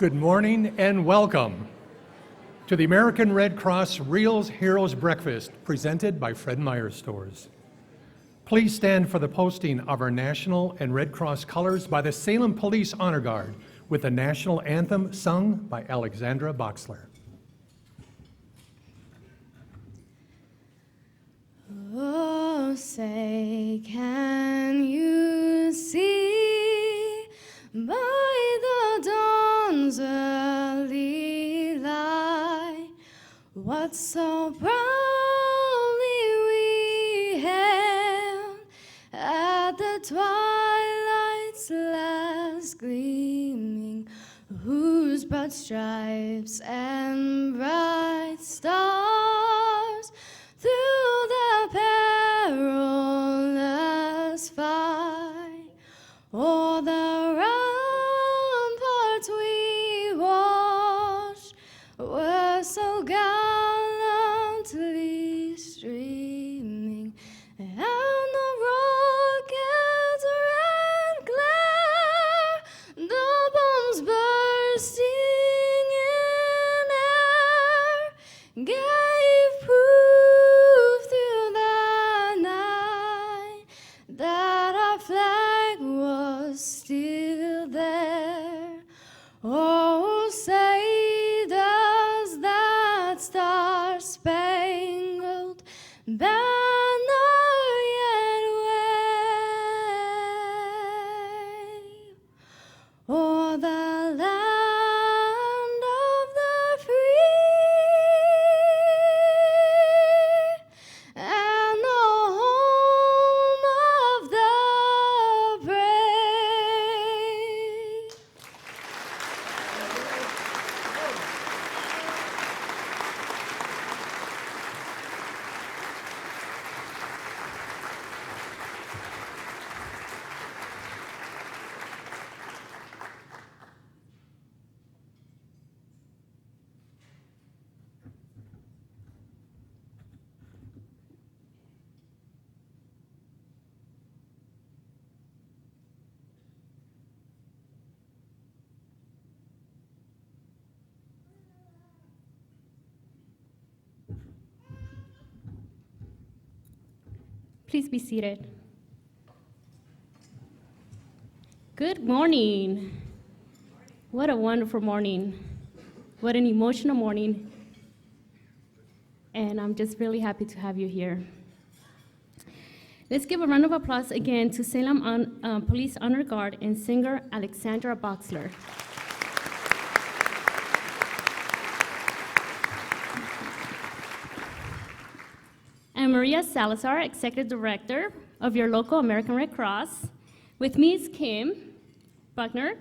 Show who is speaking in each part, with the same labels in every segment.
Speaker 1: Good morning and welcome to the American Red Cross Real Heroes Breakfast presented by Fred Meyers Stores. Please stand for the posting of our national and Red Cross colors by the Salem Police Honor Guard with the national anthem sung by Alexandra Boxler.
Speaker 2: Oh, say, can you see by the dawn's early light what so proudly we hailed at the twilight's last gleaming, whose broad stripes and bright stars through the perilous fight o'er the ramparts we watched were so gallantly streaming, and the rocket's red glare, the bombs bursting in air, gave proof through the night that our flag was still there. Oh, say does that star-spangled banner yet wave o'er the land of the free and the home of the brave?
Speaker 3: Please be seated. Good morning. What a wonderful morning. What an emotional morning. And I'm just really happy to have you here. Let's give a round of applause again to Salem Police Honor Guard and singer Alexandra Boxler. And Maria Salazar, Executive Director of your local American Red Cross. With me is Kim Buckner,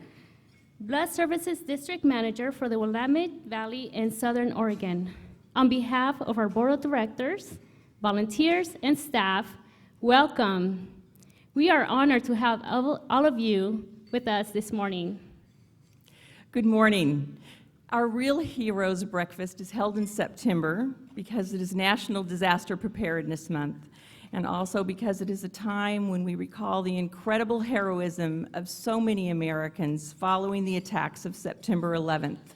Speaker 3: Blood Services District Manager for the Willamette Valley in Southern Oregon. On behalf of our Board of Directors, volunteers, and staff, welcome. We are honored to have all of you with us this morning.
Speaker 4: Good morning. Our Real Heroes Breakfast is held in September because it is National Disaster Preparedness Month, and also because it is a time when we recall the incredible heroism of so many Americans following the attacks of September 11th.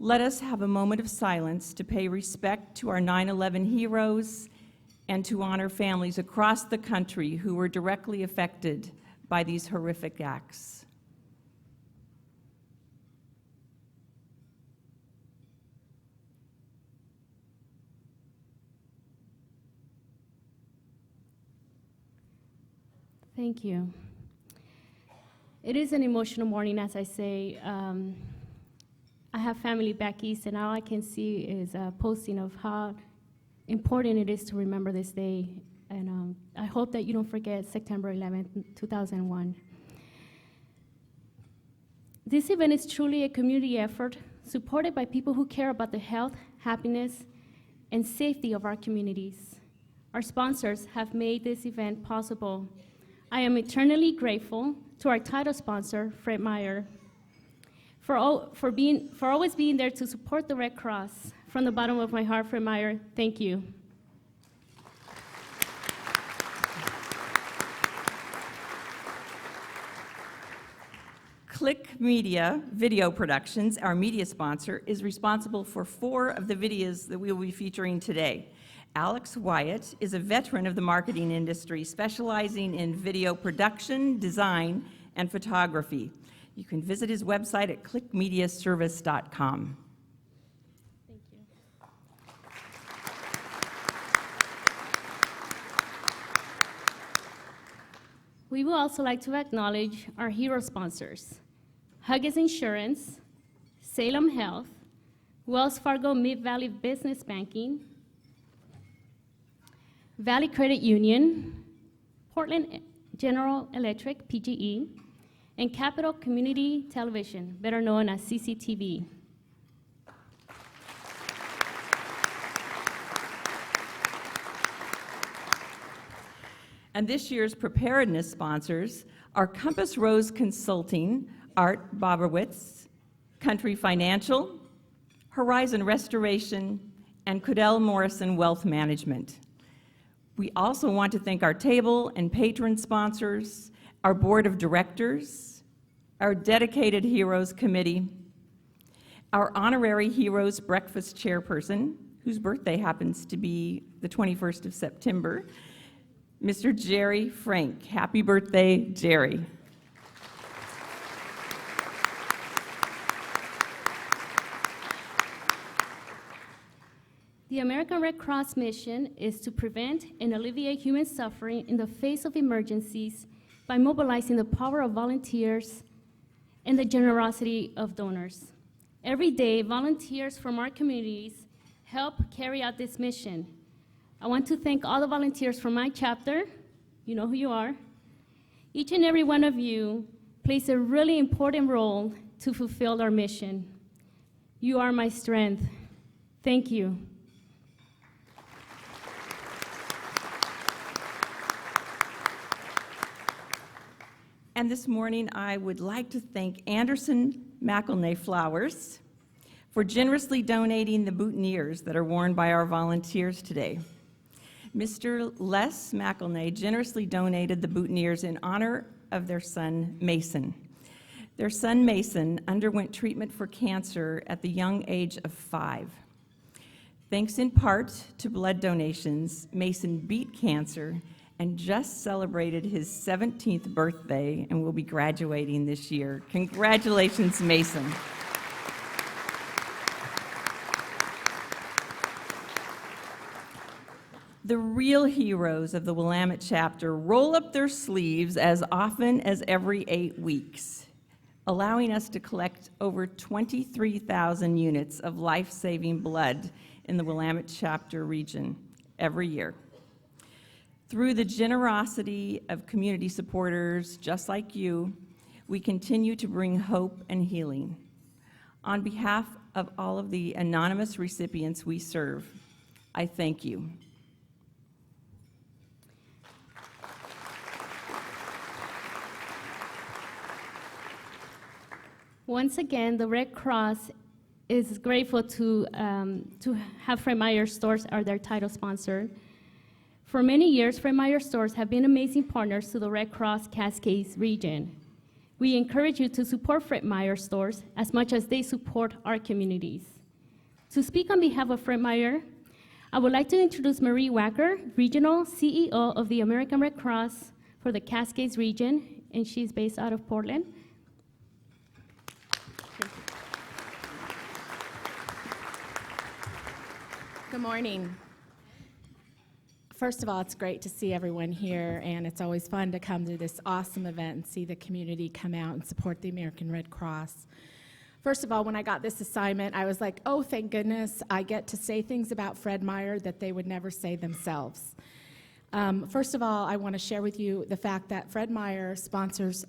Speaker 4: Let us have a moment of silence to pay respect to our 9/11 heroes and to honor families across the country who were directly affected by these horrific acts.
Speaker 3: Thank you. It is an emotional morning, as I say. I have family back east, and all I can see is a posting of how important it is to remember this day. And I hope that you don't forget September 11th, 2001. This event is truly a community effort supported by people who care about the health, happiness, and safety of our communities. Our sponsors have made this event possible. I am eternally grateful to our title sponsor, Fred Meyers, for always being there to support the Red Cross. From the bottom of my heart, Fred Meyers, thank you.
Speaker 4: Click Media Video Productions, our media sponsor, is responsible for 4 of the videos that we will be featuring today. Alex Wyatt is a veteran of the marketing industry, specializing in video production, design, and photography. You can visit his website at clickmediaservice.com.
Speaker 3: Thank you. We would also like to acknowledge our hero sponsors: Huggins Insurance, Salem Health, Wells Fargo Mid-Valley Business Banking, Valley Credit Union, Portland General Electric, PGE, and Capital Community Television, better known as CCTV.
Speaker 4: And this year's preparedness sponsors are Compass Rose Consulting, Art Boberwitz, Country Financial, Horizon Restoration, and Cudell Morrison Wealth Management. We also want to thank our table and patron sponsors, our board of directors, our dedicated Heroes Committee, our honorary Heroes Breakfast chairperson, whose birthday happens to be the 21st of September, Mr. Jerry Frank. Happy birthday, Jerry.
Speaker 3: The American Red Cross mission is to prevent and alleviate human suffering in the face of emergencies by mobilizing the power of volunteers and the generosity of donors. Every day, volunteers from our communities help carry out this mission. I want to thank all the volunteers from my chapter. You know who you are. Each and every one of you plays a really important role to fulfill our mission. You are my strength. Thank you.
Speaker 4: And this morning, I would like to thank Anderson McElnay Flowers for generously donating the boutonnieres that are worn by our volunteers today. Mr. Les McElnay generously donated the boutonnieres in honor of their son, Mason. Their son, Mason, underwent treatment for cancer at the young age of 5. Thanks in part to blood donations, Mason beat cancer and just celebrated his 17th birthday and will be graduating this year. Congratulations, Mason. The real heroes of the Willamette chapter roll up their sleeves as often as every 8 weeks, allowing us to collect over 23,000 units of life-saving blood in the Willamette chapter region every year. Through the generosity of community supporters just like you, we continue to bring hope and healing. On behalf of all of the anonymous recipients we serve, I thank you.
Speaker 3: Once again, the Red Cross is grateful to have Fred Meyers stores as their title sponsor. For many years, Fred Meyers stores have been amazing partners to the Red Cross Cascades region. We encourage you to support Fred Meyers stores as much as they support our communities. To speak on behalf of Fred Meyers, I would like to introduce Marie Wacker, Regional CEO of the American Red Cross for the Cascades region, and she's based out of Portland.
Speaker 5: Good morning. First of all, it's great to see everyone here, and it's always fun to come to this awesome event and see the community come out and support the American Red Cross. First of all, when I got this assignment, I was like, oh, thank goodness, I get to say things about Fred Meyers that they would never say themselves. First of all, I want to share with you the fact that Fred Meyers sponsors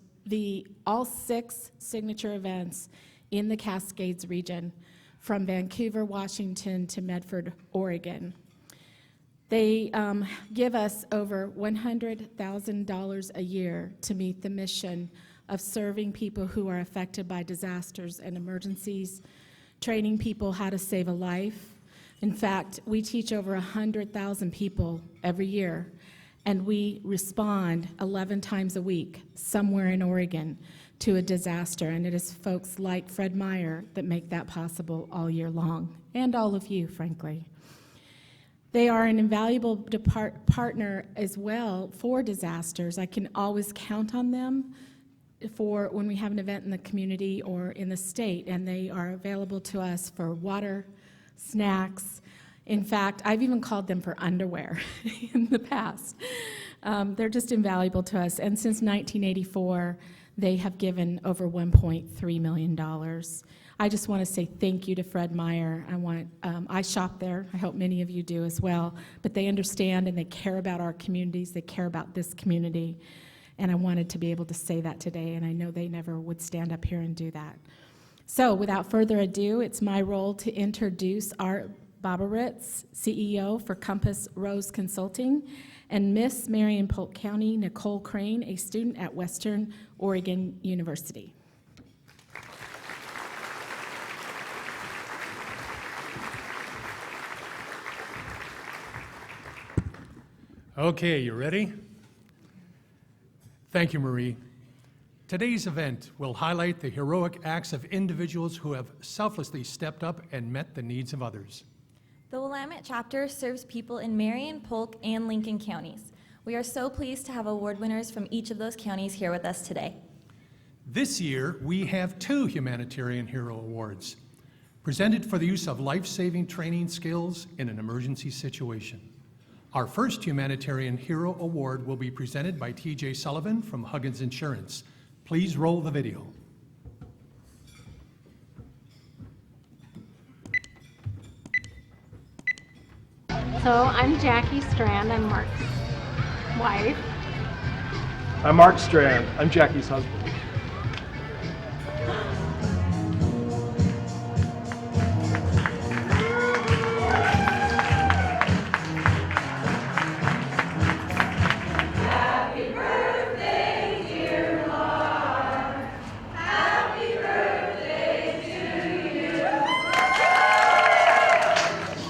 Speaker 5: all 6 signature events in the Cascades region, from Vancouver, Washington to Medford, Oregon. They give us over $100,000 a year to meet the mission of serving people who are affected by disasters and emergencies, training people how to save a life. In fact, we teach over 100,000 people every year And we respond 11 times a week somewhere in Oregon to a disaster. And it is folks like Fred Meyers that make that possible all year long, and all of you, frankly. They are an invaluable partner as well for disasters. I can always count on them for when we have an event in the community or in the state, and they are available to us for water, snacks. In fact, I've even called them for underwear in the past. They're just invaluable to us, and since 1984, they have given over $1.3 million. I just want to say thank you to Fred Meyers. I shop there. I hope many of you do as well. But they understand and they care about our communities. They care about this community. And I wanted to be able to say that today, and I know they never would stand up here and do that. So without further ado, it's my role to introduce Art Boberitz, CEO for Compass Rose Consulting, and Miss Marion Polk County, Nicole Crane, a student at Western Oregon University.
Speaker 1: Okay, you ready? Thank you, Marie. Today's event will highlight the heroic acts of individuals who have selflessly stepped up and met the needs of others.
Speaker 6: The Willamette chapter serves people in Marion, Polk, and Lincoln counties. We are so pleased to have award winners from each of those counties here with us today.
Speaker 1: This year, we have 2 Humanitarian Hero Awards, presented for the use of life-saving training skills in an emergency situation. Our first Humanitarian Hero Award will be presented by TJ Sullivan from Huggins Insurance. Please roll the video.
Speaker 7: So I'm Jackie Strand, I'm Mark's wife.
Speaker 8: I'm Mark Strand, I'm Jackie's husband.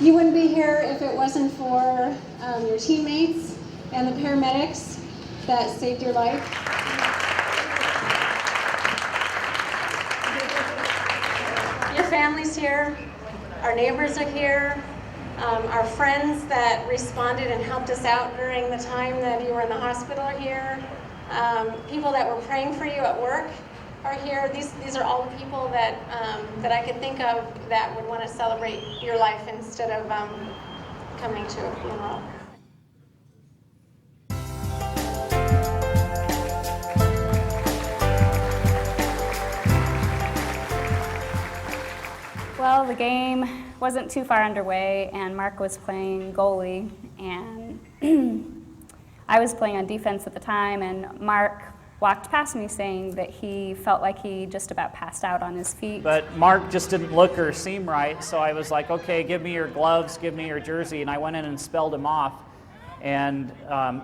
Speaker 7: You wouldn't be here if it wasn't for your teammates and the paramedics that saved your life. Your family's here, our neighbors are here, our friends that responded and helped us out during the time that you were in the hospital are here, people that were praying for you at work are here. These are all the people that that I could think of that would want to celebrate your life instead of coming to a funeral.
Speaker 9: Well, the game wasn't too far underway, and Mark was playing goalie, and I was playing on defense at the time, and Mark walked past me saying that he felt like he just about passed out on his feet.
Speaker 10: But Mark just didn't look or seem right, so I was like, okay, give me your gloves, give me your jersey, and I went in and spelled him off. And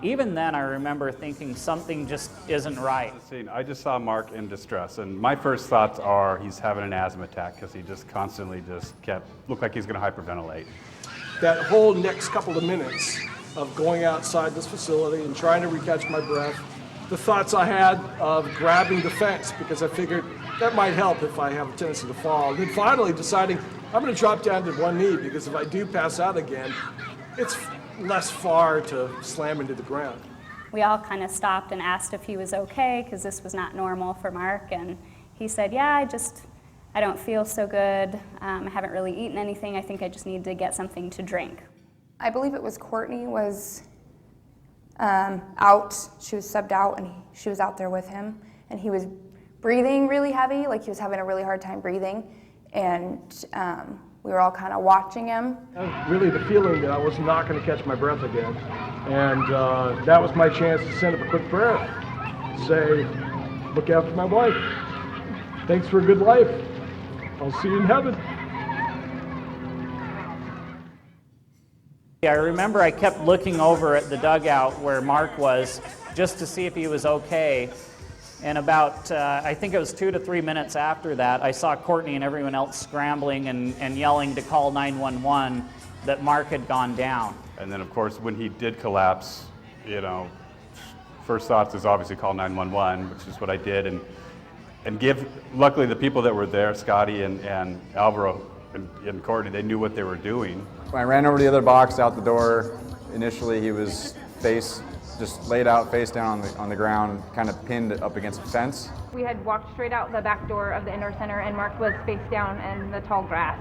Speaker 10: even then, I remember thinking something just isn't right.
Speaker 11: I just saw Mark in distress, and my first thoughts are he's having an asthma attack because he just constantly looked like he's going to hyperventilate.
Speaker 8: That whole next couple of minutes of going outside this facility and trying to recatch my breath, the thoughts I had of grabbing the fence because I figured that might help if I have a tendency to fall. And then finally deciding I'm going to drop down to one knee because if I do pass out again, it's less far to slam into the ground.
Speaker 9: We all kind of stopped and asked if he was okay because this was not normal for Mark, and he said, yeah, I don't feel so good. I haven't really eaten anything. I think I just need to get something to drink.
Speaker 2: I believe it was Courtney was out. She was subbed out, and she was out there with him, and he was breathing really heavy, like he was having a really hard time breathing, and we were all kind of watching him.
Speaker 8: Really the feeling that I was not going to catch my breath again, and that was my chance to send up a quick prayer, say, look after my wife, thanks for a good life, I'll see you in heaven.
Speaker 10: I remember I kept looking over at the dugout where Mark was just to see if he was okay. And about, I think it was 2 to 3 minutes after that, I saw Courtney and everyone else scrambling and yelling to call 911 that Mark had gone down.
Speaker 11: And then, of course, when he did collapse, you know, first thoughts is obviously call 911, which is what I did, and luckily the people that were there, Scotty and Alvaro and Courtney, they knew what they were doing.
Speaker 12: When I ran over to the other box out the door, initially he was just laid out face down on the ground, kind of pinned up against a fence.
Speaker 13: We had walked straight out the back door of the indoor center, and Mark was face down in the tall grass.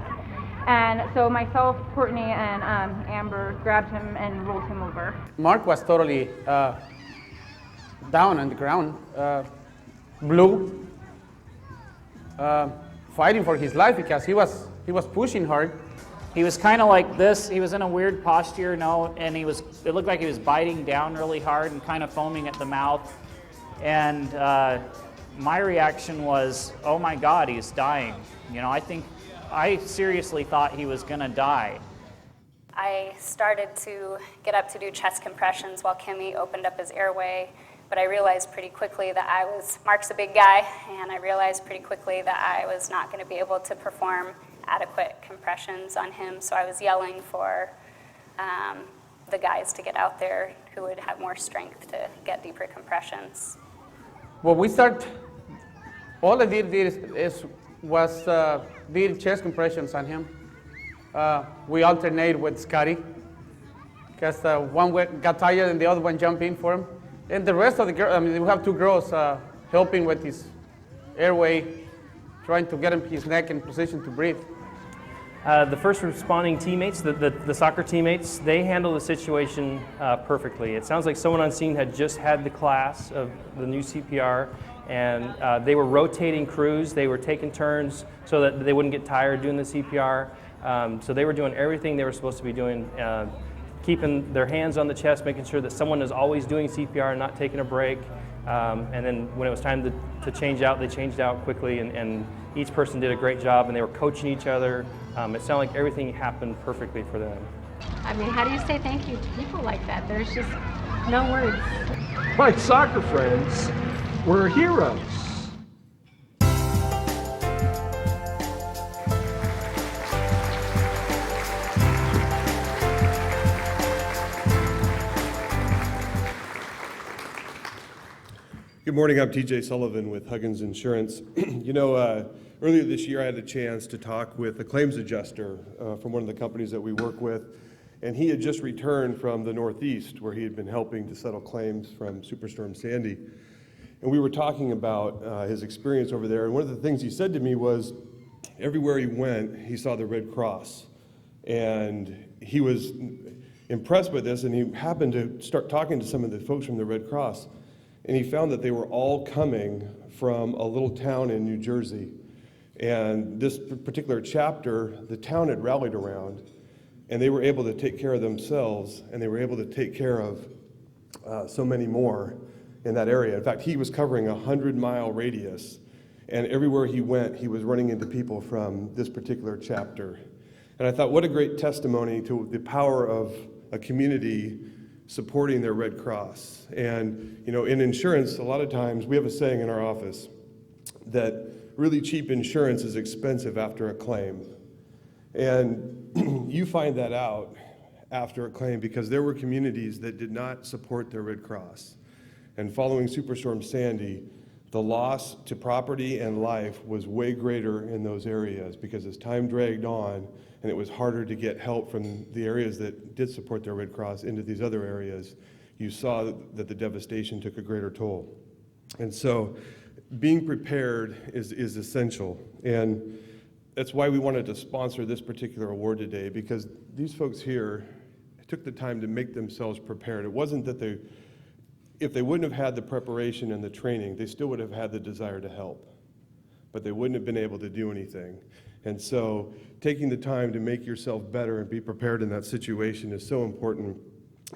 Speaker 13: And so myself, Courtney, and Amber grabbed him and rolled him over.
Speaker 14: Mark was totally down on the ground, blue, fighting for his life because he was pushing hard.
Speaker 10: He was kind of like this. He was in a weird posture, and it looked like he was biting down really hard and kind of foaming at the mouth. And my reaction was, oh my God, he's dying. I seriously thought he was gonna die.
Speaker 9: I started to get up to do chest compressions while Kimmy opened up his airway, but I realized pretty quickly that Mark's a big guy, and I realized pretty quickly that I was not gonna be able to perform adequate compressions on him, so I was yelling for the guys to get out there who would have more strength to get deeper compressions.
Speaker 14: Well, all I did was did chest compressions on him. We alternate with Scotty, because one got tired and the other one jumped in for him. And the rest of the girls, we have two girls helping with his airway, trying to get his neck in position to breathe.
Speaker 15: The first responding teammates, the soccer teammates, they handled the situation perfectly. It sounds like someone on scene had just had the class of the new CPR, and they were rotating crews. They were taking turns so that they wouldn't get tired doing the CPR. So they were doing everything they were supposed to be doing, keeping their hands on the chest, making sure that someone is always doing CPR and not taking a break. And then when it was time to change out, they changed out quickly, and each person did a great job, and they were coaching each other. It sounded like everything happened perfectly for them.
Speaker 7: I mean, how do you say thank you to people like that? There's just no words.
Speaker 8: My soccer friends were heroes.
Speaker 16: Good morning, I'm TJ Sullivan with Huggins Insurance. Earlier this year I had a chance to talk with a claims adjuster from one of the companies that we work with, and he had just returned from the Northeast where he had been helping to settle claims from Superstorm Sandy. And we were talking about his experience over there, and one of the things he said to me was everywhere he went, he saw the Red Cross. And he was impressed by this, and he happened to start talking to some of the folks from the Red Cross. And he found that they were all coming from a little town in New Jersey. And this particular chapter, the town had rallied around, and they were able to take care of themselves, and they were able to take care of so many more in that area. In fact, he was covering a 100-mile radius, and everywhere he went, he was running into people from this particular chapter. And I thought, what a great testimony to the power of a community supporting their Red Cross. And in insurance, a lot of times we have a saying in our office that really cheap insurance is expensive after a claim. And you find that out after a claim because there were communities that did not support their Red Cross. And following Superstorm Sandy, the loss to property and life was way greater in those areas because as time dragged on, and it was harder to get help from the areas that did support their Red Cross into these other areas, you saw that the devastation took a greater toll. And so being prepared is essential. And that's why we wanted to sponsor this particular award today, because these folks here took the time to make themselves prepared. It wasn't that if they wouldn't have had the preparation and the training, they still would have had the desire to help, but they wouldn't have been able to do anything. And so taking the time to make yourself better and be prepared in that situation is so important.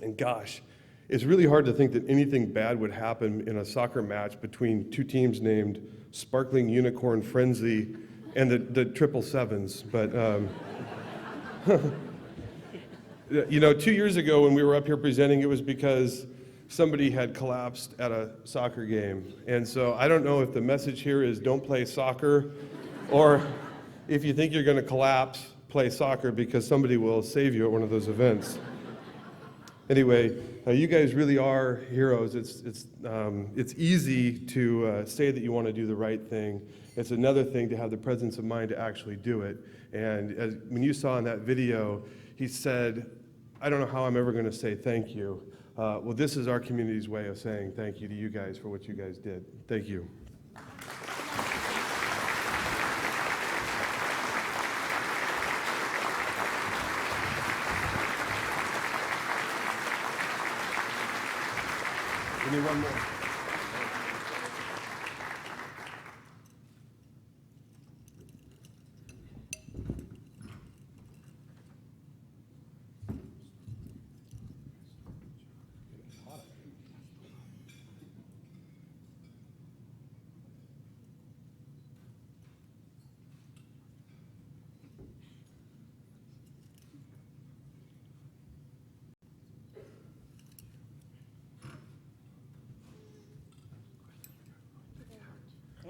Speaker 16: And gosh, it's really hard to think that anything bad would happen in a soccer match between two teams named Sparkling Unicorn Frenzy and the 777s. But 2 years ago when we were up here presenting, it was because somebody had collapsed at a soccer game. And so I don't know if the message here is don't play soccer, or if you think you're going to collapse, play soccer, because somebody will save you at one of those events. Anyway, you guys really are heroes. It's easy to say that you want to do the right thing. It's another thing to have the presence of mind to actually do it. And when you saw in that video, he said, "I don't know how I'm ever going to say thank you." Well, this is our community's way of saying thank you to you guys for what you guys did. Thank you. We need one more.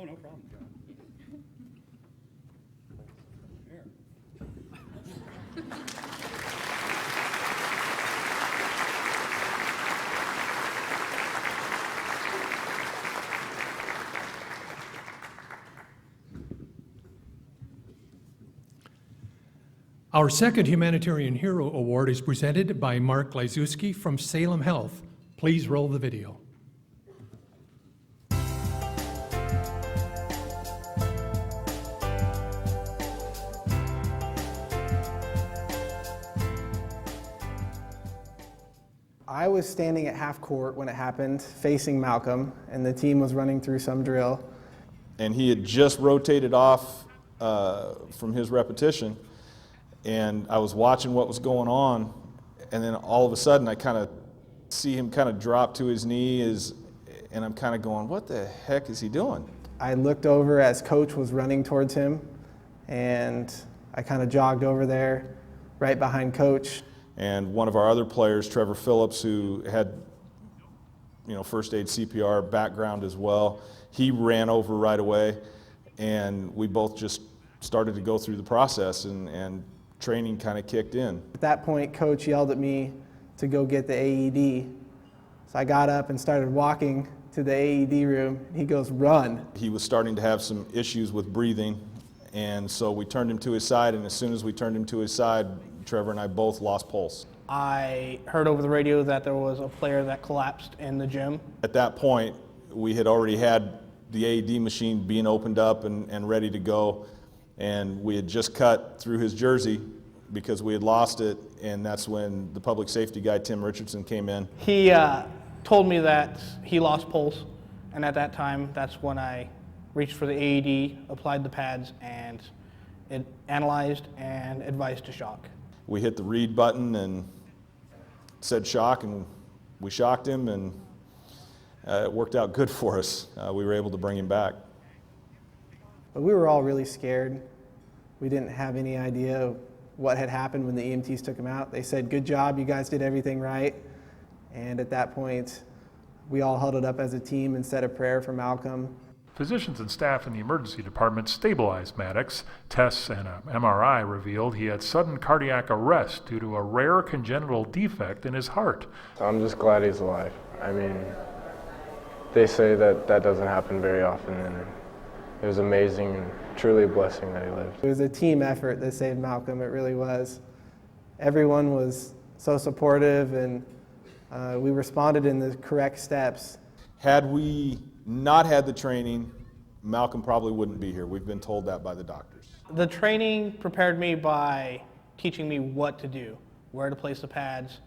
Speaker 17: Oh, no problem, John. Here.
Speaker 1: Our second Humanitarian Hero Award is presented by Mark Lyzuski from Salem Health. Please roll the video.
Speaker 18: I was standing at half court when it happened, facing Malcolm, and the team was running through some drill.
Speaker 19: And he had just rotated off from his repetition, and I was watching what was going on, and then all of a sudden I kind of see him kind of drop to his knee, and I'm kind of going, what the heck is he doing?
Speaker 18: I looked over as coach was running towards him, and I kind of jogged over there right behind coach.
Speaker 19: And one of our other players, Trevor Phillips, who had, first aid CPR background as well, he ran over right away, and we both just started to go through the process, and training kind of kicked in.
Speaker 18: At that point, coach yelled at me to go get the AED. So I got up and started walking to the AED room. He goes, "Run."
Speaker 19: He was starting to have some issues with breathing, and so we turned him to his side, and as soon as we turned him to his side, Trevor and I both lost pulse.
Speaker 20: I heard over the radio that there was a player that collapsed in the gym.
Speaker 19: At that point, we had already had the AED machine being opened up and ready to go, and we had just cut through his jersey because we had lost it, and that's when the public safety guy, Tim Richardson, came in.
Speaker 20: He told me that he lost pulse, and at that time, that's when I reached for the AED, applied the pads, and it analyzed and advised to shock.
Speaker 19: We hit the read button and said shock, and we shocked him, and it worked out good for us. We were able to bring him back.
Speaker 18: But we were all really scared. We didn't have any idea what had happened when the EMTs took him out. They said, "Good job, you guys did everything right." And at that point, we all huddled up as a team and said a prayer for Malcolm.
Speaker 21: Physicians and staff in the emergency department stabilized Maddox. Tests and an MRI revealed he had sudden cardiac arrest due to a rare congenital defect in his heart.
Speaker 22: I'm just glad he's alive. I mean, they say that doesn't happen very often, and it was amazing and truly a blessing that he lived.
Speaker 18: It was a team effort that saved Malcolm, it really was. Everyone was so supportive, and we responded in the correct steps.
Speaker 19: Had we not had the training, Malcolm probably wouldn't be here. We've been told that by the doctors.
Speaker 20: The training prepared me by teaching me what to do, where to place the pads,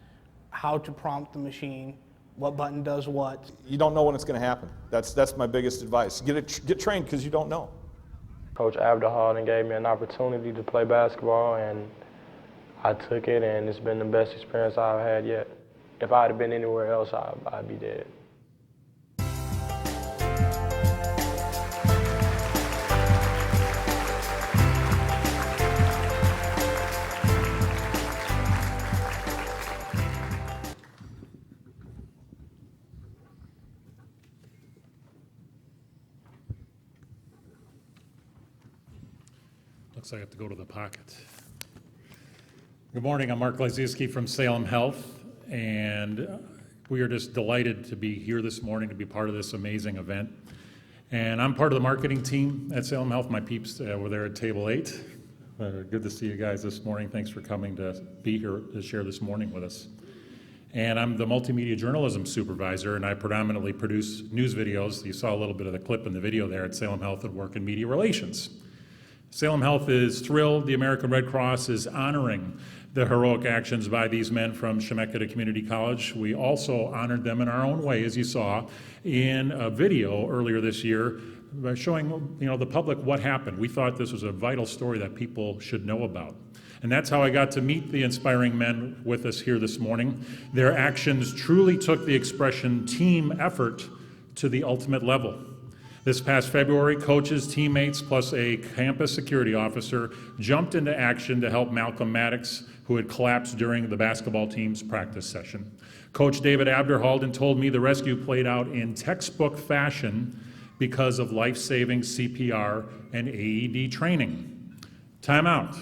Speaker 20: how to prompt the machine, what button does what.
Speaker 19: You don't know when it's going to happen. That's my biggest advice. Get trained because you don't know.
Speaker 22: Coach Abderhalden gave me an opportunity to play basketball, and I took it, and it's been the best experience I've had yet. If I had been anywhere else, I'd be dead.
Speaker 17: Looks like I have to go to the pocket. Good morning, I'm Mark Lyzuski from Salem Health,
Speaker 21: And we are just delighted to be here this morning to be part of this amazing event. And I'm part of the marketing team at Salem Health. My peeps were there at table 8. Good to see you guys this morning. Thanks for coming to be here to share this morning with us. And I'm the multimedia journalism supervisor, and I predominantly produce news videos. You saw a little bit of the clip in the video there at Salem Health at Work and Media Relations. Salem Health is thrilled the American Red Cross is honoring the heroic actions by these men from Chemeketa Community College. We also honored them in our own way, as you saw in a video earlier this year, by showing the public what happened. We thought this was a vital story that people should know about. And that's how I got to meet the inspiring men with us here this morning. Their actions truly took the expression team effort to the ultimate level. This past February, coaches, teammates, plus a campus security officer jumped into action to help Malcolm Maddox, who had collapsed during the basketball team's practice session. Coach David Abderhalden told me the rescue played out in textbook fashion because of life-saving CPR and AED training. Time out.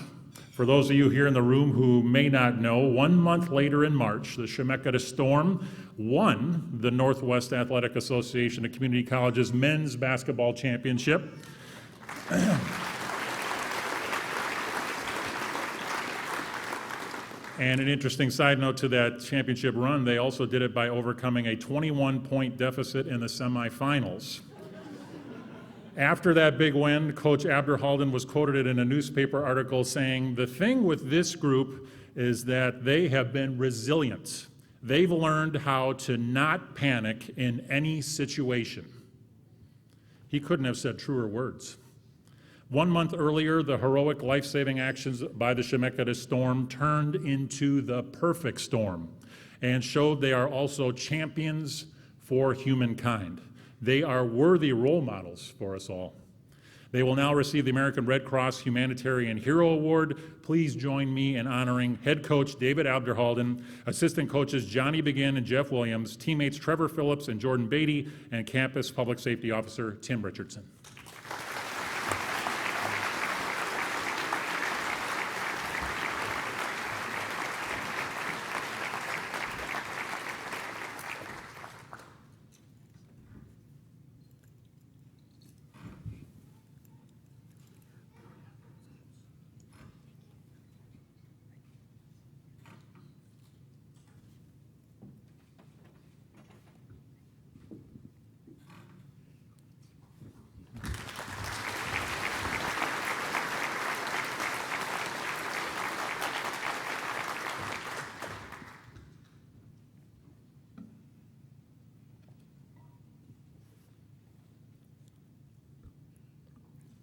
Speaker 21: For those of you here in the room who may not know, 1 month later in March, the Chemeketa Storm won the Northwest Athletic Association of Community Colleges men's basketball championship. And an interesting side note to that championship run, they also did it by overcoming a 21-point deficit in the semifinals. After that big win, Coach Abderhalden was quoted in a newspaper article saying, "The thing with this group is that they have been resilient. They've learned how to not panic in any situation." He couldn't have said truer words. 1 month earlier, the heroic life-saving actions by the Chemeketa Storm turned into the perfect storm and showed they are also champions for humankind. They are worthy role models for us all. They will now receive the American Red Cross Humanitarian Hero Award. Please join me in honoring head coach David Abderhalden, assistant coaches Johnny Begin and Jeff Williams, teammates Trevor Phillips and Jordan Beatty, and campus public safety officer Tim Richardson.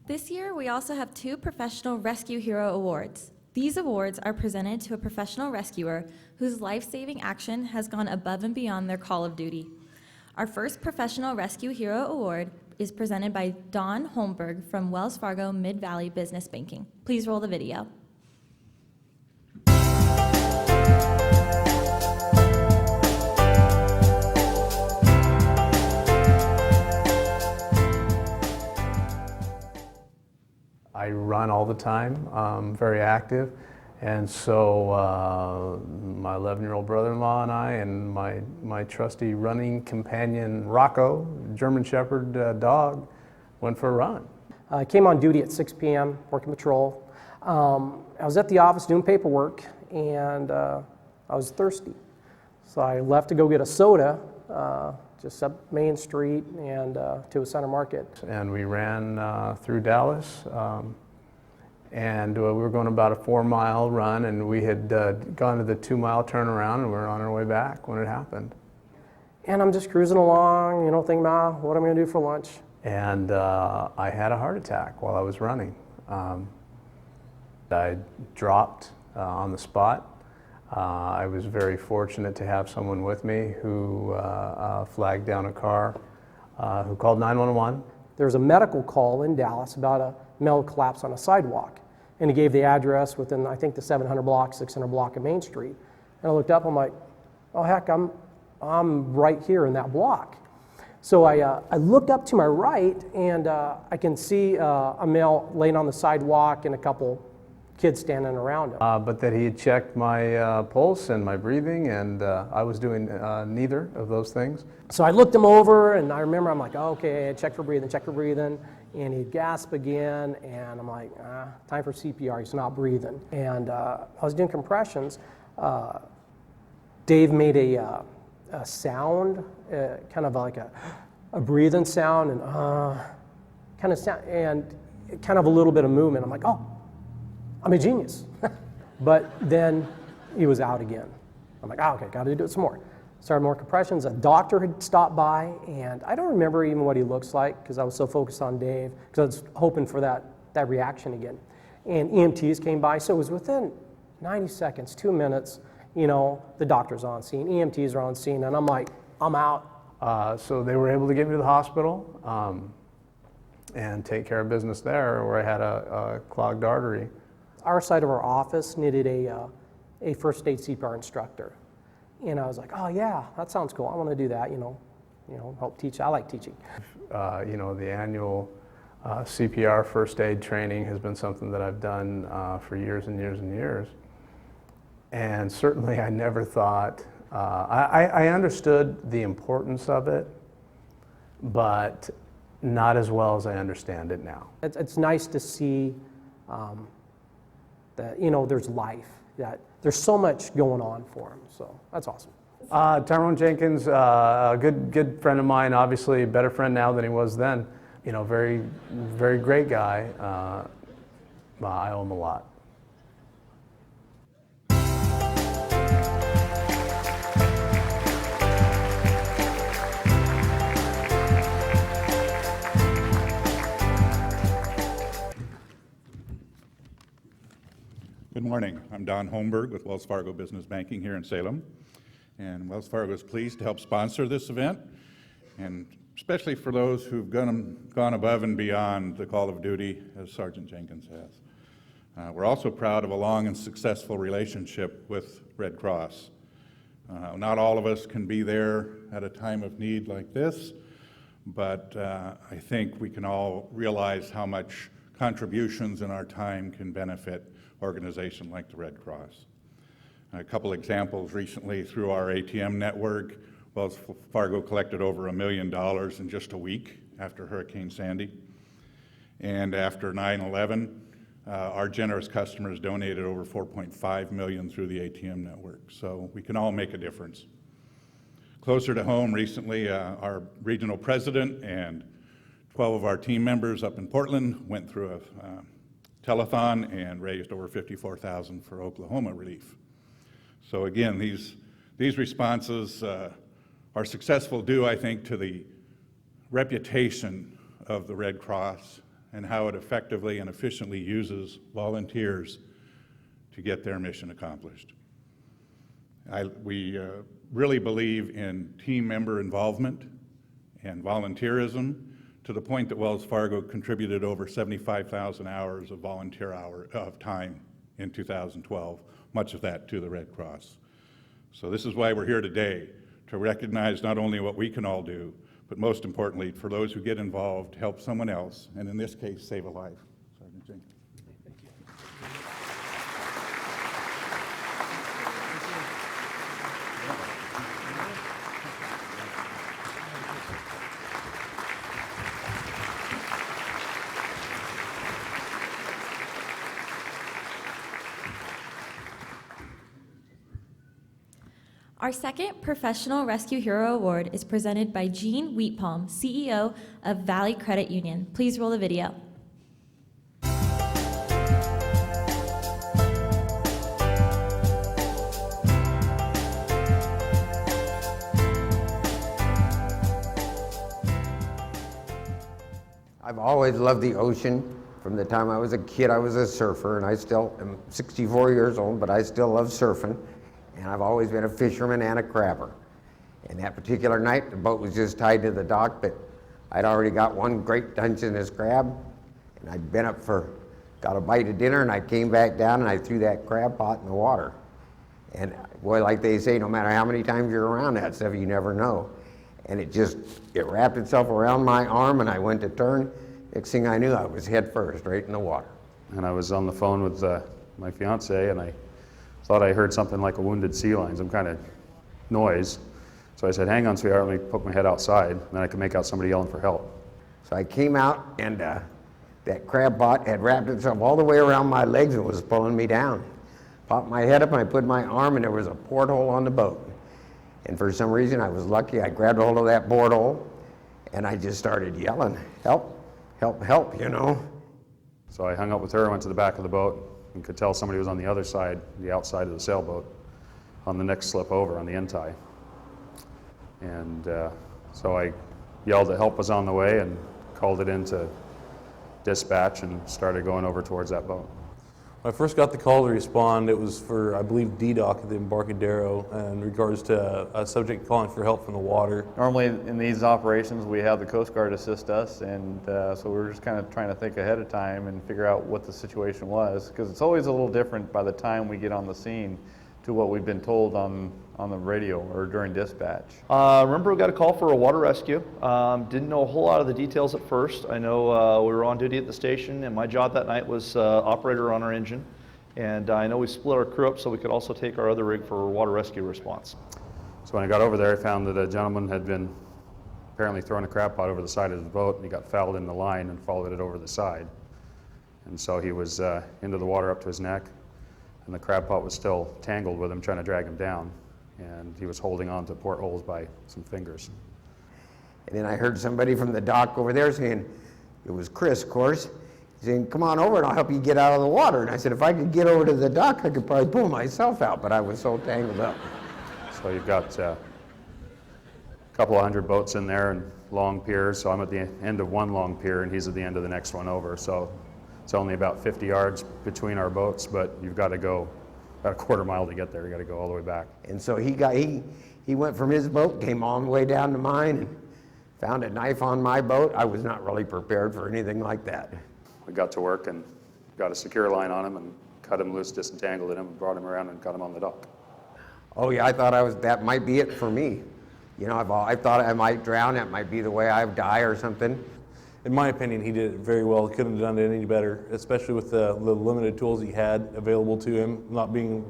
Speaker 6: This year, we also have 2 Professional Rescue Hero Awards. These awards are presented to a professional rescuer whose life-saving action has gone above and beyond their call of duty. Our first Professional Rescue Hero Award is presented by Don Holmberg from Wells Fargo Mid-Valley Business Banking. Please roll the video.
Speaker 3: I run all the time, very active, and so my 11-year-old brother-in-law and I and my trusty running companion Rocco, German Shepherd dog, went for a run.
Speaker 4: I came on duty at 6 p.m. working patrol. I was at the office doing paperwork, and I was thirsty, so I left to go get a soda just up Main Street and to a Center Market.
Speaker 3: And we ran through Dallas, and we were going about a 4-mile run, and we had gone to the 2-mile turnaround, and we were on our way back when it happened.
Speaker 4: And I'm just cruising along, thinking about what I'm going to do for lunch.
Speaker 3: And I had a heart attack while I was running. I dropped on the spot. I was very fortunate to have someone with me who flagged down a car, who called 911.
Speaker 4: There was a medical call in Dallas about a male collapse on a sidewalk, and he gave the address within, I think, the 700 block, 600 block of Main Street. And I looked up, I'm like, oh heck, I'm right here in that block. So I look up to my right, and I can see a male laying on the sidewalk and a couple kids standing around him.
Speaker 3: But that he had checked my pulse and my breathing, and I was doing neither of those things.
Speaker 4: So I looked him over, and I remember I'm like, oh, okay, check for breathing, and he'd gasp again, and I'm like, time for CPR, he's not breathing. And I was doing compressions. Dave made a sound, kind of like a breathing sound, and kind of sound, and kind of a little bit of movement. I'm like, oh, I'm a genius. But then he was out again. I'm like, okay, got to do it some more. Started more compressions. A doctor had stopped by, and I don't remember even what he looks like because I was so focused on Dave, because I was hoping for that reaction again. And EMTs came by, so it was within 90 seconds, 2 minutes, the doctor's on scene, EMTs are on scene, and I'm like, I'm out.
Speaker 3: So they were able to get me to the hospital and take care of business there, where I had a clogged artery.
Speaker 4: Our side of our office needed a first aid CPR instructor. And I was like, oh yeah, that sounds cool. I want to do that, help teach. I like teaching.
Speaker 3: The annual CPR first aid training has been something that I've done for years and years and years. And certainly I never thought, I understood the importance of it, but not as well as I understand it now.
Speaker 4: It's nice to see that, there's life, that there's so much going on for him, so that's awesome.
Speaker 3: Tyrone Jenkins, a good friend of mine, obviously a better friend now than he was then. Very, very great guy. I owe him a lot.
Speaker 2: Good morning. I'm Don Holmberg with Wells Fargo Business Banking here in Salem. And Wells Fargo is pleased to help sponsor this event, and especially for those who've gone above and beyond the call of duty, as Sergeant Jenkins has. We're also proud of a long and successful relationship with Red Cross. Not all of us can be there at a time of need like this, but I think we can all realize how much contributions in our time can benefit organization like the Red Cross. A couple examples recently through our ATM network, Wells Fargo collected over $1 million in just a week after Hurricane Sandy. And after 9/11, our generous customers donated over $4.5 million through the ATM network. So we can all make a difference. Closer to home recently, our regional president and 12 of our team members up in Portland went through a telethon and raised over $54,000 for Oklahoma relief. So again, these responses are successful due, I think, to the reputation of the Red Cross and how it effectively and efficiently uses volunteers to get their mission accomplished. We really believe in team member involvement and volunteerism, to the point that Wells Fargo contributed over 75,000 hours of volunteer time in 2012, much of that to the Red Cross. So this is why we're here today, to recognize not only what we can all do, but most importantly, for those who get involved, help someone else, and in this case, save a life. Sergeant Jenkins.
Speaker 6: Our second Professional Rescue Hero Award is presented by Gene Wheatpalm, CEO of Valley Credit Union. Please roll the video.
Speaker 5: I've always loved the ocean. From the time I was a kid, I was a surfer, and I still am 64 years old, but I still love surfing. And I've always been a fisherman and a crabber. And that particular night, the boat was just tied to the dock, but I'd already got one great Dungeness crab, and I'd been up got a bite of dinner, and I came back down and I threw that crab pot in the water. And boy, like they say, no matter how many times you're around that stuff, you never know. And it wrapped itself around my arm, and I went to turn. Next thing I knew, I was head first, right in the water.
Speaker 23: And I was on the phone with
Speaker 11: my fiance, and I thought I heard something like a wounded sea lion, some kind of noise. So I said, hang on, sweetheart, let me poke my head outside, and then I could make out somebody yelling for help.
Speaker 5: So I came out, and that crab pot had wrapped itself all the way around my legs and was pulling me down. Popped my head up, and I put my arm, and there was a porthole on the boat. And for some reason, I was lucky. I grabbed a hold of that porthole, and I just started yelling, help, help, help, you know.
Speaker 11: So I hung up with her, went to the back of the boat, and could tell somebody was on the other side, the outside of the sailboat, on the next slip over, on the end tie. And so I yelled that help was on the way and called it into dispatch and started going over towards that boat.
Speaker 12: When I first got the call to respond, it was for, I believe, DDoC at the Embarcadero in regards to a subject calling for help from the water.
Speaker 23: Normally in these operations we have the Coast Guard assist us, and so we're just kind of trying to think ahead of time and figure out what the situation was, because it's always a little different by the time we get on the scene to what we've been told on the radio or during dispatch.
Speaker 24: Remember, we got a call for a water rescue. Didn't know a whole lot of the details at first. I know we were on duty at the station, and my job that night was operator on our engine. And I know we split our crew up so we could also take our other rig for water rescue response.
Speaker 11: So when I got over there, I found that a gentleman had been apparently throwing a crab pot over the side of the boat, and he got fouled in the line and followed it over the side. And so he was into the water up to his neck, and the crab pot was still tangled with him, trying to drag him down. And he was holding on to portholes by some fingers.
Speaker 5: And then I heard somebody from the dock over there saying, it was Chris, of course, saying, come on over and I'll help you get out of the water. And I said, if I could get over to the dock, I could probably pull myself out, but I was so tangled up.
Speaker 11: So you've got a couple of hundred boats in there and long piers. So I'm at the end of one long pier and he's at the end of the next one over. So it's only about 50 yards between our boats, but you've got to go about a quarter mile to get there. You got to go all the way back.
Speaker 5: And so he went from his boat, came all the way down to mine, and found a knife on my boat. I was not really prepared for anything like that.
Speaker 11: We got to work and got a secure line on him and cut him loose, disentangled him, and brought him around and got him on the dock.
Speaker 5: Oh yeah, I thought that might be it for me. You know, I thought I might drown. That might be the way I die or something.
Speaker 12: In my opinion, he did it very well. He couldn't have done it any better, especially with the limited tools he had available to him, not being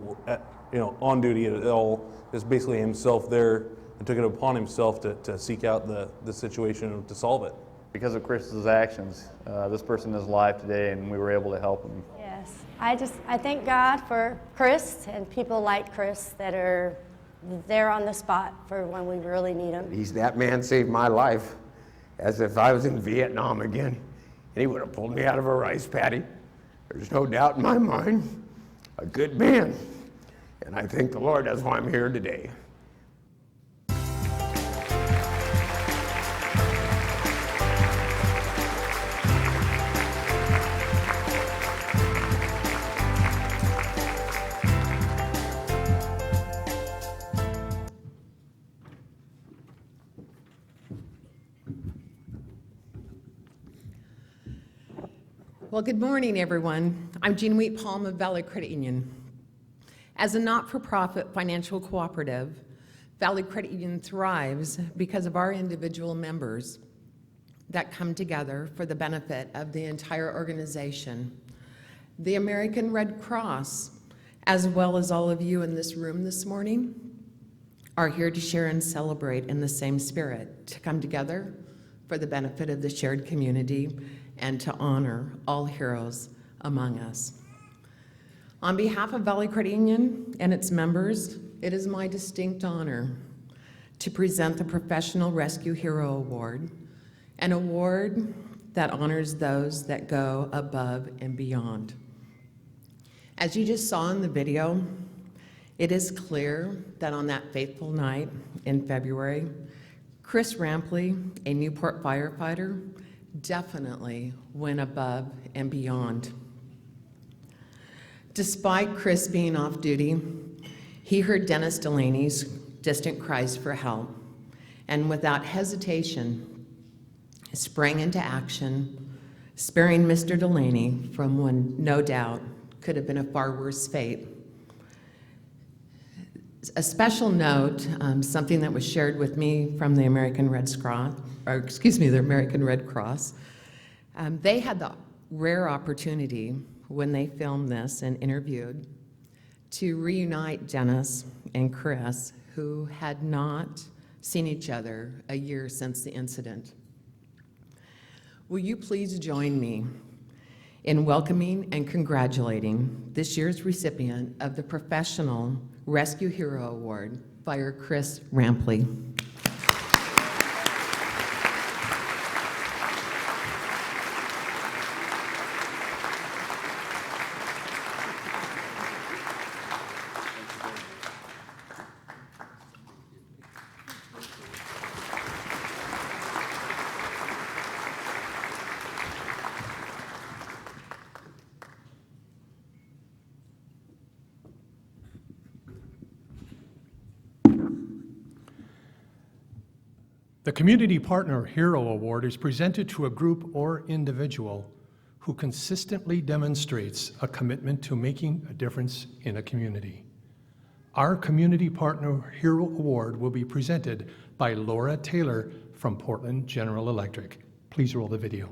Speaker 12: on duty at all. Just basically himself there, and took it upon himself to seek out the situation to solve it.
Speaker 23: Because of Chris's actions, this person is alive today, and we were able to help him.
Speaker 25: Yes, I thank God for Chris and people like Chris that are there on the spot for when we really need them.
Speaker 5: That man saved my life, as if I was in Vietnam again, and he would have pulled me out of a rice paddy. There's no doubt in my mind, a good man. And I thank the Lord, that's why I'm here today.
Speaker 26: Well, good morning, everyone. I'm Jean Wheat Palm of Valley Credit Union. As a not-for-profit financial cooperative, Valley Credit Union thrives because of our individual members that come together for the benefit of the entire organization. The American Red Cross, as well as all of you in this room this morning, are here to share and celebrate in the same spirit, to come together for the benefit of the shared community and to honor all heroes among us. On behalf of Valley Credit Union and its members, it is my distinct honor to present the Professional Rescue Hero Award, an award that honors those that go above and beyond. As you just saw in the video, it is clear that on that fateful night in February, Chris Rampley, a Newport firefighter, definitely went above and beyond. Despite Chris being off duty, he heard Dennis Delaney's distant cries for help, and without hesitation, sprang into action, sparing Mr. Delaney from what no doubt could have been a far worse fate. A special note, something that was shared with me from the American Red Cross, they had the rare opportunity when they filmed this and interviewed to reunite Janice and Chris, who had not seen each other a year since the incident. Will you please join me in welcoming and congratulating this year's recipient of the Professional Rescue Hero Award, Fire Chris Rampley.
Speaker 1: The Community Partner Hero Award is presented to a group or individual who consistently demonstrates a commitment to making a difference in a community. Our Community Partner Hero Award will be presented by Laura Taylor from Portland General Electric. Please roll the video.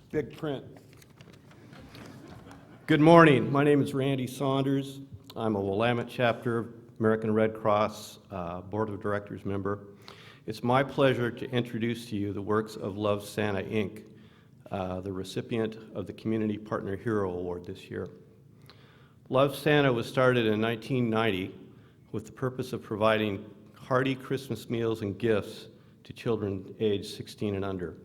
Speaker 7: Big print. Good morning. My name is Randy Saunders. I'm a Willamette chapter American Red Cross Board of Directors member. It's my pleasure to introduce to you the works of Love Santa, Inc., the recipient of the Community Partner Hero Award this year. Love Santa was started in 1990 with the purpose of providing hearty Christmas meals and gifts to children aged 16 and under.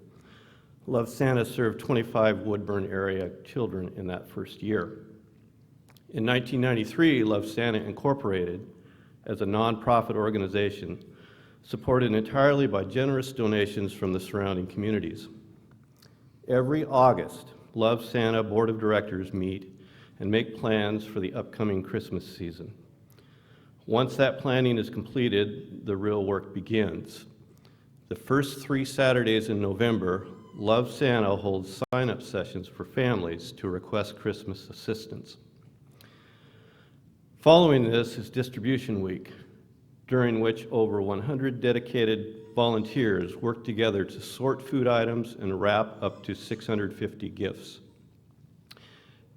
Speaker 7: Love Santa served 25 Woodburn area children in that first year. In 1993, Love Santa Incorporated, as a nonprofit organization, supported entirely by generous donations from the surrounding communities. Every August, Love Santa Board of Directors meet and make plans for the upcoming Christmas season. Once that planning is completed, the real work begins. The first 3 Saturdays in November, Love Santa holds sign-up sessions for families to request Christmas assistance. Following this is Distribution Week, during which over 100 dedicated volunteers work together to sort food items and wrap up to 650 gifts.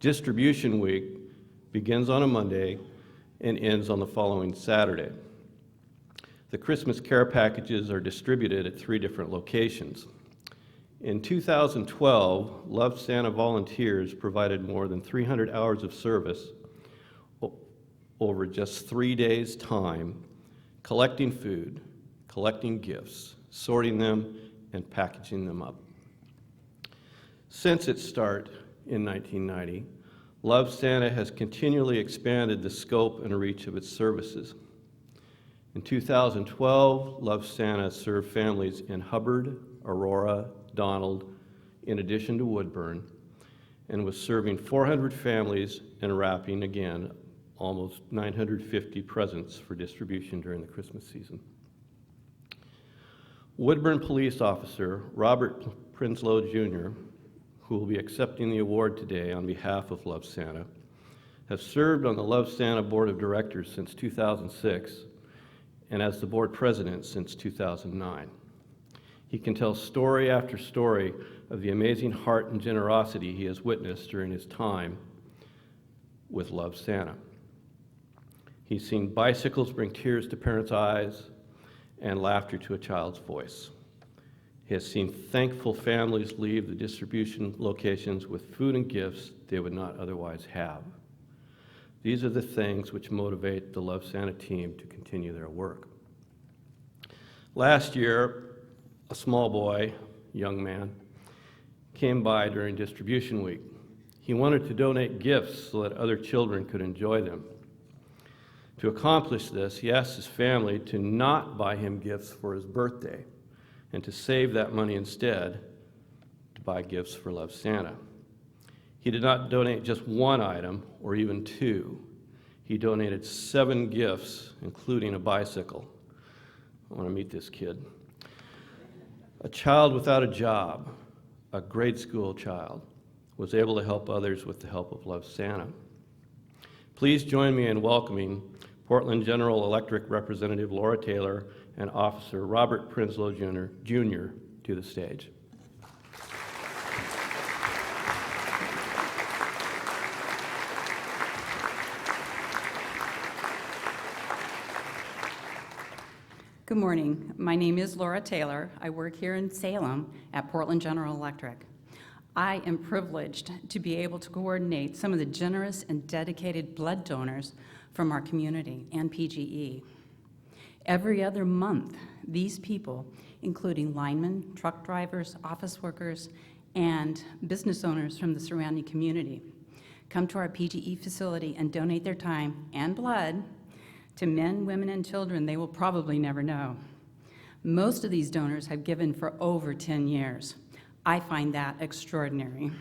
Speaker 7: Distribution Week begins on a Monday and ends on the following Saturday. The Christmas care packages are distributed at 3 different locations. In 2012, Love Santa volunteers provided more than 300 hours of service over just 3 days' time, collecting food, collecting gifts, sorting them, and packaging them up. Since its start in 1990, Love Santa has continually expanded the scope and reach of its services. In 2012, Love Santa served families in Hubbard, Aurora, Donald, in addition to Woodburn, and was serving 400 families and wrapping, again, almost 950 presents for distribution during the Christmas season. Woodburn Police Officer Robert Prinslow Jr., who will be accepting the award today on behalf of Love Santa, has served on the Love Santa Board of Directors since 2006 and as the board president since 2009. He can tell story after story of the amazing heart and generosity he has witnessed during his time with Love Santa. He's seen bicycles bring tears to parents' eyes and laughter to a child's voice. He has seen thankful families leave the distribution locations with food and gifts they would not otherwise have. These are the things which motivate the Love Santa team to continue their work. Last year, a small boy, young man, came by during Distribution Week. He wanted to donate gifts so that other children could enjoy them. To accomplish this, he asked his family to not buy him gifts for his birthday and to save that money instead to buy gifts for Love Santa. He did not donate just 1 item or even 2. He donated 7 gifts, including a bicycle. I want to meet this kid. A child without a job, a grade school child, was able to help others with the help of Love Santa. Please join me in welcoming Portland General Electric Representative Laura Taylor and Officer Robert Prinsloo Jr. to the stage.
Speaker 8: Good morning. My name is Laura Taylor. I work here in Salem at Portland General Electric. I am privileged to be able to coordinate some of the generous and dedicated blood donors from our community and PGE. Every other month, these people, including linemen, truck drivers, office workers, and business owners from the surrounding community, come to our PGE facility and donate their time and blood to men, women, and children they will probably never know. Most of these donors have given for over 10 years. I find that extraordinary.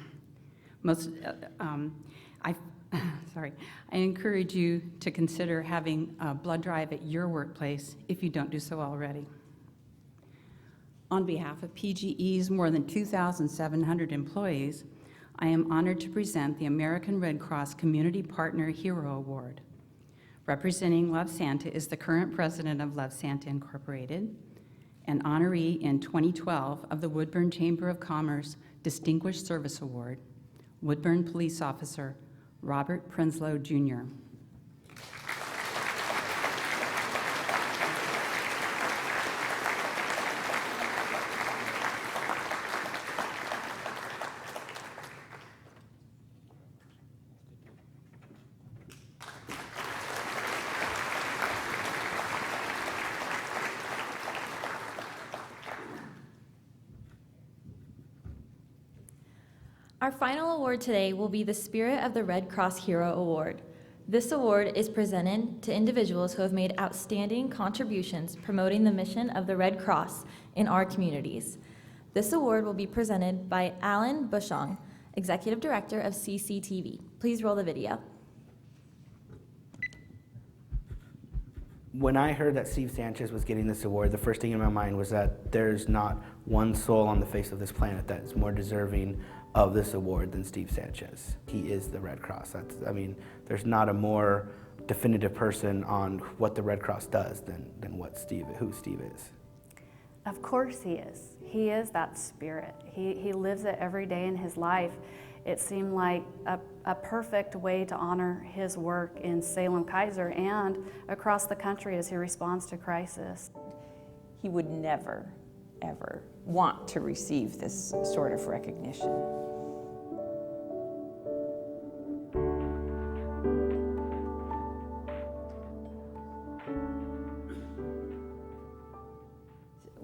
Speaker 8: I encourage you to consider having a blood drive at your workplace if you don't do so already. On behalf of PGE's more than 2,700 employees, I am honored to present the American Red Cross Community Partner Hero Award. Representing Love Santa is the current president of Love Santa Incorporated, an honoree in 2012 of the Woodburn Chamber of Commerce Distinguished Service Award, Woodburn Police Officer Robert Prinsloo Jr.
Speaker 6: Our final award today will be the Spirit of the Red Cross Hero Award. This award is presented to individuals who have made outstanding contributions promoting the mission of the Red Cross in our communities. This award will be presented by Alan Bushong, Executive Director of CCTV. Please roll the video.
Speaker 9: When I heard that Steve Sanchez was getting this award, the first thing in my mind was that there's not one soul on the face of this planet that is more deserving of this award than Steve Sanchez. He is the Red Cross. There's not a more definitive person on what the Red Cross does than who Steve is.
Speaker 10: Of course he is. He is that spirit. He lives it every day in his life. It seemed like a perfect way to honor his work in Salem Kaiser and across the country as he responds to crisis.
Speaker 13: He would never, ever want to receive this sort of recognition.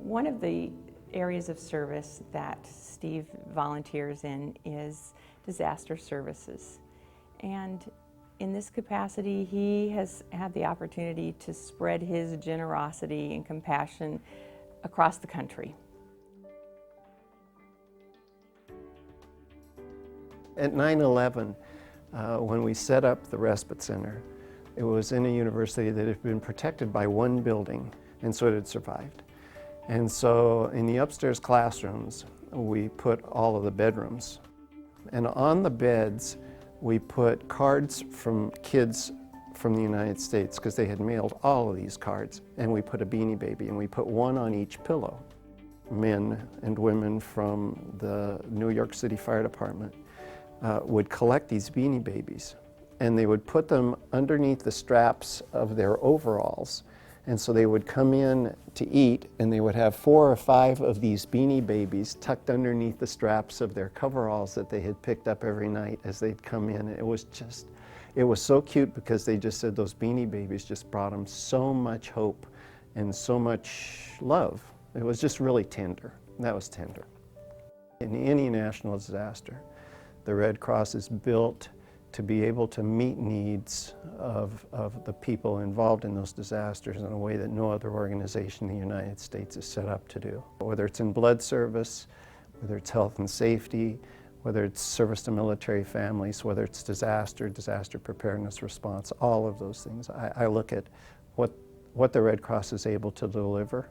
Speaker 13: One of the areas of service that Steve volunteers in is disaster services. And in this capacity, he has had the opportunity to spread his generosity and compassion across the country.
Speaker 14: At 9/11, when we set up the respite center, it was in a university that had been protected by one building, and so it had survived. And so in the upstairs classrooms, we put all of the bedrooms. And on the beds, we put cards from kids from the United States, because they had mailed all of these cards. And we put a Beanie Baby, and we put one on each pillow. Men and women from the New York City Fire Department would collect these Beanie Babies, and they would put them underneath the straps of their overalls. And so they would come in to eat, and they would have 4 or 5 of these Beanie Babies tucked underneath the straps of their coveralls that they had picked up every night as they'd come in. It was so cute, because they just said those Beanie Babies just brought them so much hope and so much love. It was just really tender. That was tender. In any national disaster, the Red Cross is built to be able to meet needs of the people involved in those disasters in a way that no other organization in the United States is set up to do. Whether it's in blood service, whether it's health and safety, whether it's service to military families, whether it's disaster preparedness response, all of those things. I look at what what the Red Cross is able to deliver.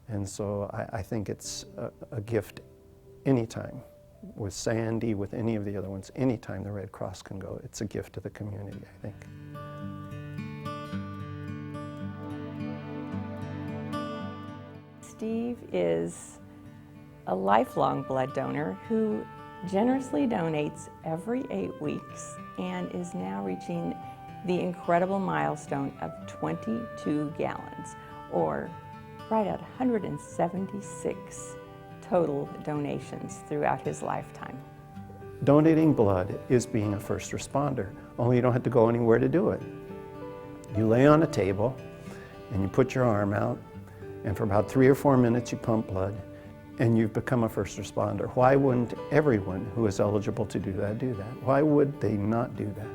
Speaker 14: And so I think it's a gift anytime. With Sandy, with any of the other ones, anytime the Red Cross can go, it's a gift to the community, I think.
Speaker 13: Steve is a lifelong blood donor who generously donates every 8 weeks and is now reaching the incredible milestone of 22 gallons, or right at 176 total donations throughout his lifetime.
Speaker 14: Donating blood is being a first responder, only you don't have to go anywhere to do it. You lay on a table and you put your arm out, and for about 3 or 4 minutes you pump blood, and you've become a first responder. Why wouldn't everyone who is eligible to do that do that? Why would they not do that?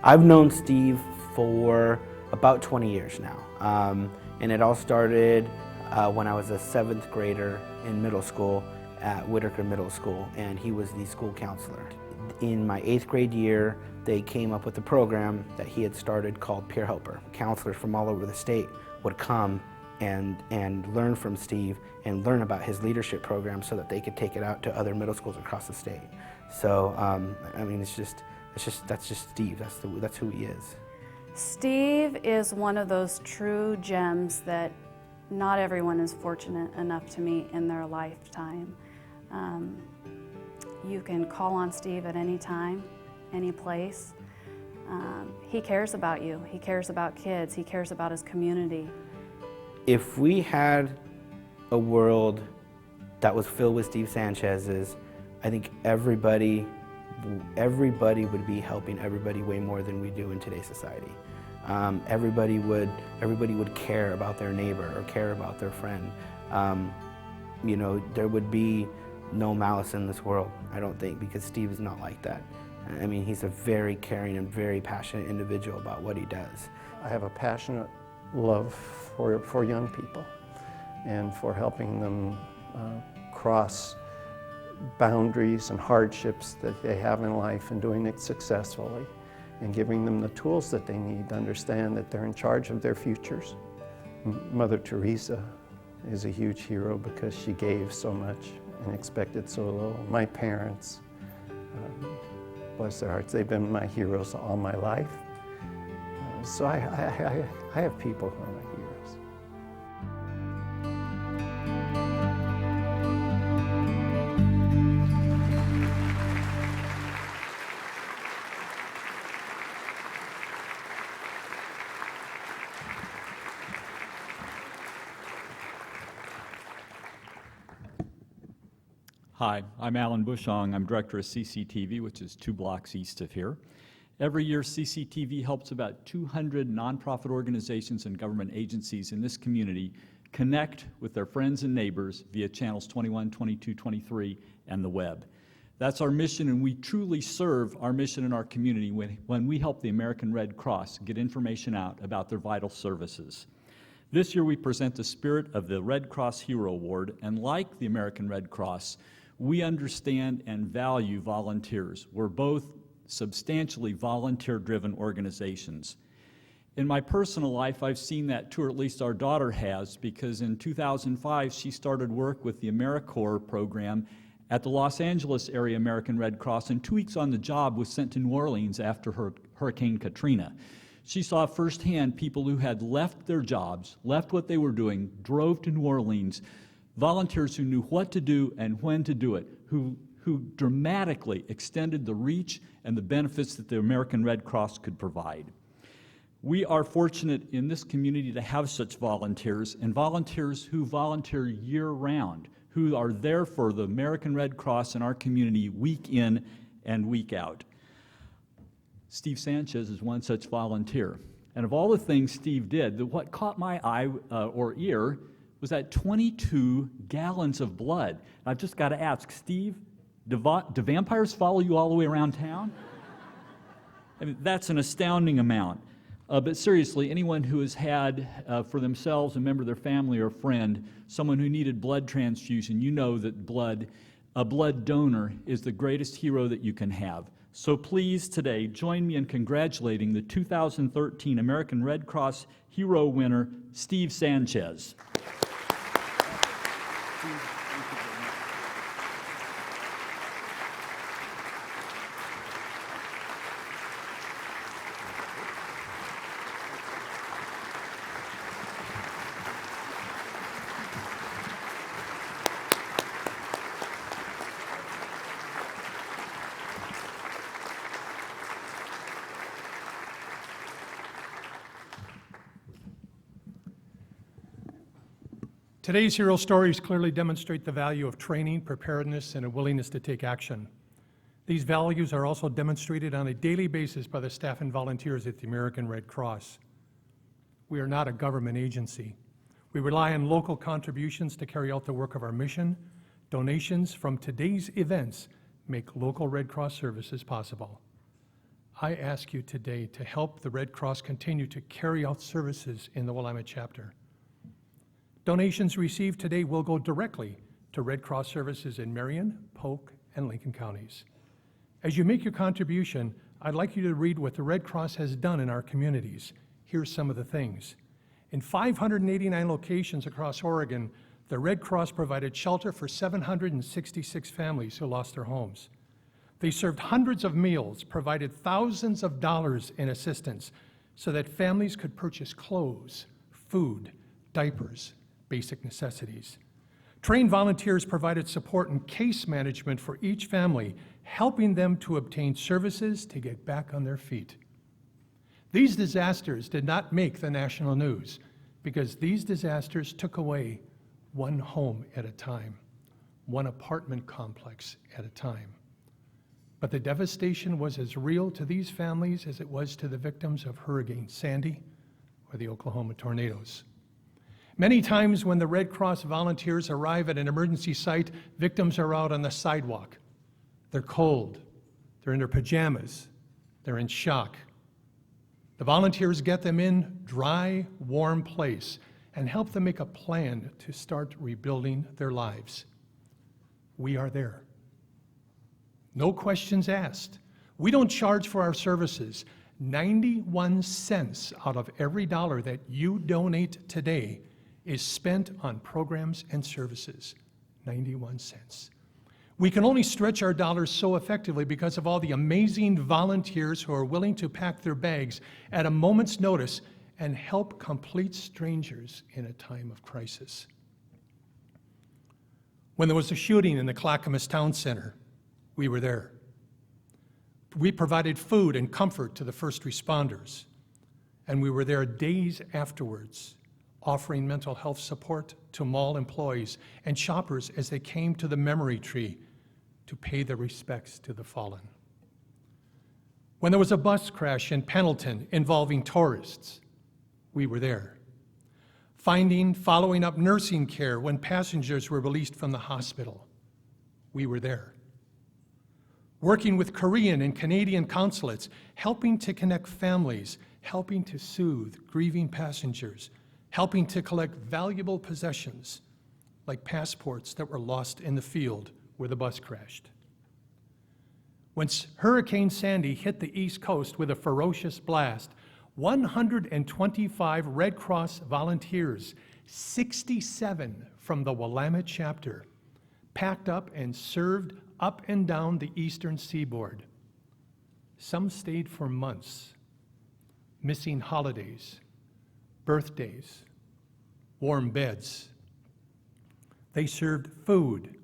Speaker 9: I've known Steve for about 20 years now. And it all started when I was a 7th grader in middle school at Whitaker Middle School, and he was the school counselor. In my 8th grade year, they came up with a program that he had started called Peer Helper. Counselors from all over the state would come and learn from Steve and learn about his leadership program so that they could take it out to other middle schools across the state. So, I mean, that's just Steve. That's who he is.
Speaker 10: Steve is one of those true gems that not everyone is fortunate enough to meet in their lifetime. You can call on Steve at any time, any place. He cares about you. He cares about kids. He cares about his community.
Speaker 9: If we had a world that was filled with Steve Sanchez's, I think everybody would be helping everybody way more than we do in today's society. Everybody would care about their neighbor or care about their friend. You know, there would be no malice in this world, I don't think, because Steve is not like that. I mean, he's a very caring and very passionate individual about what he does.
Speaker 14: I have a passionate love for young people and for helping them cross boundaries and hardships that they have in life and doing it successfully, and giving them the tools that they need to understand that they're in charge of their futures. Mother Teresa is a huge hero because she gave so much and expected so little. My parents, bless their hearts, they've been my heroes all my life. So I have people who are my heroes.
Speaker 15: Hi, I'm Alan Bushong. I'm director of CCTV, which is 2 blocks east of here. Every year, CCTV helps about 200 nonprofit organizations and government agencies in this community connect with their friends and neighbors via channels 21, 22, 23, and the web. That's our mission, and we truly serve our mission in our community when we help the American Red Cross get information out about their vital services. This year, we present the Spirit of the Red Cross Hero Award, and like the American Red Cross, we understand and value volunteers. We're both substantially volunteer-driven organizations. In my personal life, I've seen that too, or at least our daughter has, because in 2005, she started work with the AmeriCorps program at the Los Angeles area American Red Cross, and 2 weeks on the job was sent to New Orleans after Hurricane Katrina. She saw firsthand people who had left their jobs, left what they were doing, drove to New Orleans, volunteers who knew what to do and when to do it, who dramatically extended the reach and the benefits that the American Red Cross could provide. We are fortunate in this community to have such volunteers, and volunteers who volunteer year-round, who are there for the American Red Cross in our community week in and week out. Steve Sanchez is one such volunteer. And of all the things Steve did, what caught my eye or ear was that 22 gallons of blood. I've just got to ask, Steve, do vampires follow you all the way around town? I mean, that's an astounding amount. But seriously, anyone who has had for themselves, a member of their family or friend, someone who needed blood transfusion, you know that a blood donor is the greatest hero that you can have. So please today join me in congratulating the 2013 American Red Cross Hero winner, Steve Sanchez.
Speaker 1: Today's hero stories clearly demonstrate the value of training, preparedness, and a willingness to take action. These values are also demonstrated on a daily basis by the staff and volunteers at the American Red Cross. We are not a government agency. We rely on local contributions to carry out the work of our mission. Donations from today's events make local Red Cross services possible. I ask you today to help the Red Cross continue to carry out services in the Willamette chapter. Donations received today will go directly to Red Cross services in Marion, Polk, and Lincoln counties. As you make your contribution, I'd like you to read what the Red Cross has done in our communities. Here's some of the things. In 589 locations across Oregon, the Red Cross provided shelter for 766 families who lost their homes. They served hundreds of meals, provided thousands of dollars in assistance so that families could purchase clothes, food, diapers, basic necessities. Trained volunteers provided support and case management for each family, helping them to obtain services to get back on their feet. These disasters did not make the national news because these disasters took away one home at a time, one apartment complex at a time. But the devastation was as real to these families as it was to the victims of Hurricane Sandy or the Oklahoma tornadoes. Many times when the Red Cross volunteers arrive at an emergency site, victims are out on the sidewalk. They're cold, they're in their pajamas, they're in shock. The volunteers get them in dry, warm place and help them make a plan to start rebuilding their lives. We are there. No questions asked. We don't charge for our services. 91 cents out of every dollar that you donate today is spent on programs and services. 91 cents. We can only stretch our dollars so effectively because of all the amazing volunteers who are willing to pack their bags at a moment's notice and help complete strangers in a time of crisis. When there was a shooting in the Clackamas Town Center, we were there. We provided food and comfort to the first responders, and we were there days afterwards, offering mental health support to mall employees and shoppers as they came to the memory tree to pay their respects to the fallen. When there was a bus crash in Pendleton involving tourists, we were there. Following up nursing care when passengers were released from the hospital, we were there. Working with Korean and Canadian consulates, helping to connect families, helping to soothe grieving passengers, helping to collect valuable possessions like passports that were lost in the field where the bus crashed. When Hurricane Sandy hit the East Coast with a ferocious blast, 125 Red Cross volunteers, 67 from the Willamette chapter, packed up and served up and down the eastern seaboard. Some stayed for months, missing holidays, birthdays, warm beds. They served food,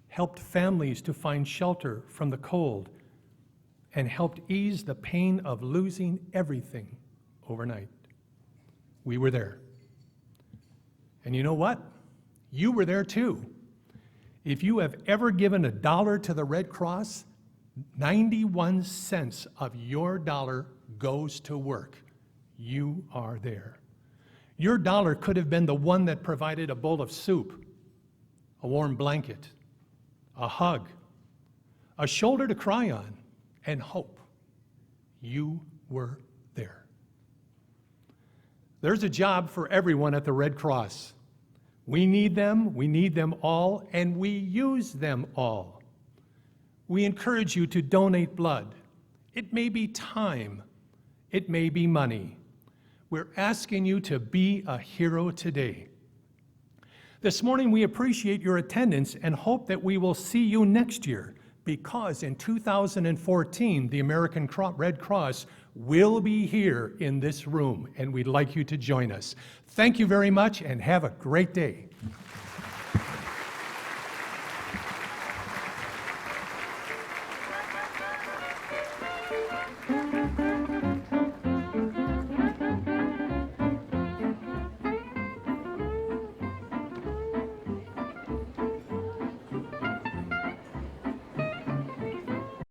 Speaker 1: helped families to find shelter from the cold, and helped ease the pain of losing everything overnight. We were there. And you know what? You were there too. If you have ever given $1 to the Red Cross, 91 cents of your dollar goes to work. You are there. Your dollar could have been the one that provided a bowl of soup, a warm blanket, a hug, a shoulder to cry on, and hope. You were there. There's a job for everyone at the Red Cross. We need them all, and we use them all. We encourage you to donate blood. It may be time, it may be money. We're asking you to be a hero today. This morning, we appreciate your attendance and hope that we will see you next year, because in 2014, the American Red Cross will be here in this room, and we'd like you to join us. Thank you very much, and have a great day.